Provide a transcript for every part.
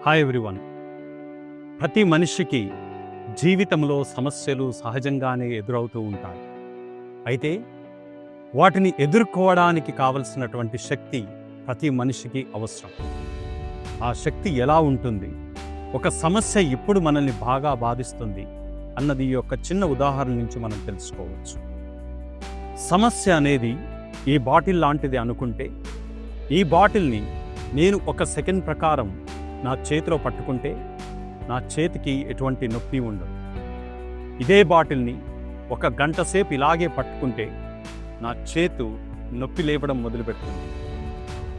Hi everyone. ప్రతి మనిషికి జీవితంలో సమస్యలు సహజంగానే ఎదురవుతూ ఉంటాయి. అయితే వాటిని ఎదుర్కోవడానికి కావలసినటువంటి శక్తి ప్రతి మనిషికి అవసరం. ఆ శక్తి ఎలా ఉంటుంది, ఒక సమస్య ఎప్పుడు మనల్ని బాగా బాధిస్తుంది అన్నది ఈ యొక్క చిన్న ఉదాహరణ నుంచి మనం తెలుసుకోవచ్చు. సమస్య అనేది ఈ బాటిల్ లాంటిది అనుకుంటే, ఈ బాటిల్ని నేను ఒక సెకండ్ ప్రకారం నా చేతిలో పట్టుకుంటే నా చేతికి ఎటువంటి నొప్పి ఉండదు. ఇదే బాటిల్ని ఒక గంట సేపు ఇలాగే పట్టుకుంటే నా చేతు నొప్పి లేవడం మొదలుపెడుతుంది.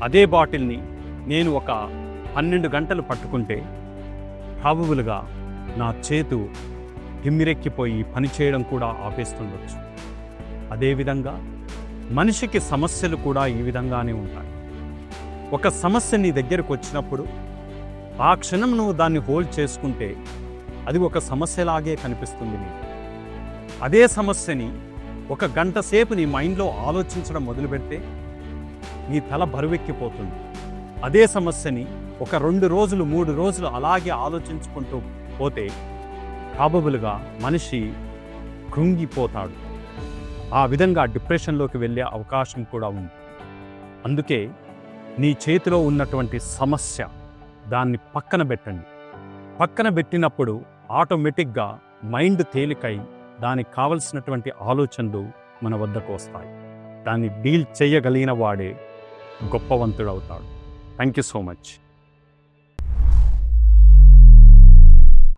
అదే బాటిల్ని నేను ఒక 12 గంటలు పట్టుకుంటే ప్రాబబుల్గా నా చేతు తిమ్మిరెక్కిపోయి పనిచేయడం కూడా ఆపేస్తుండొచ్చు. అదేవిధంగా మనిషికి సమస్యలు కూడా ఈ విధంగానే ఉంటాయి. ఒక సమస్య నీ దగ్గరకు వచ్చినప్పుడు ఆ క్షణం నువ్వు దాన్ని హోల్డ్ చేసుకుంటే అది ఒక సమస్యలాగే కనిపిస్తుంది నీకు. అదే సమస్యని ఒక గంట సేపు నీ మైండ్లో ఆలోచించడం మొదలుపెడితే నీ తల బరువెక్కిపోతుంది. అదే సమస్యని ఒక 2 రోజులు 3 రోజులు అలాగే ఆలోచించుకుంటూ పోతే ప్రాబబుల్గా మనిషి కృంగిపోతాడు. ఆ విధంగా డిప్రెషన్లోకి వెళ్ళే అవకాశం కూడా ఉంది. అందుకే నీ చేతిలో ఉన్నటువంటి సమస్య దాన్ని పక్కన పెట్టండి. పక్కన పెట్టినప్పుడు ఆటోమేటిక్గా మైండ్ తేలికై దానికి కావలసినటువంటి ఆలోచనలు మన వద్దకు వస్తాయి. దాన్ని డీల్ చేయగలిగిన వాడే గొప్పవంతుడవుతాడు. Thank you so much.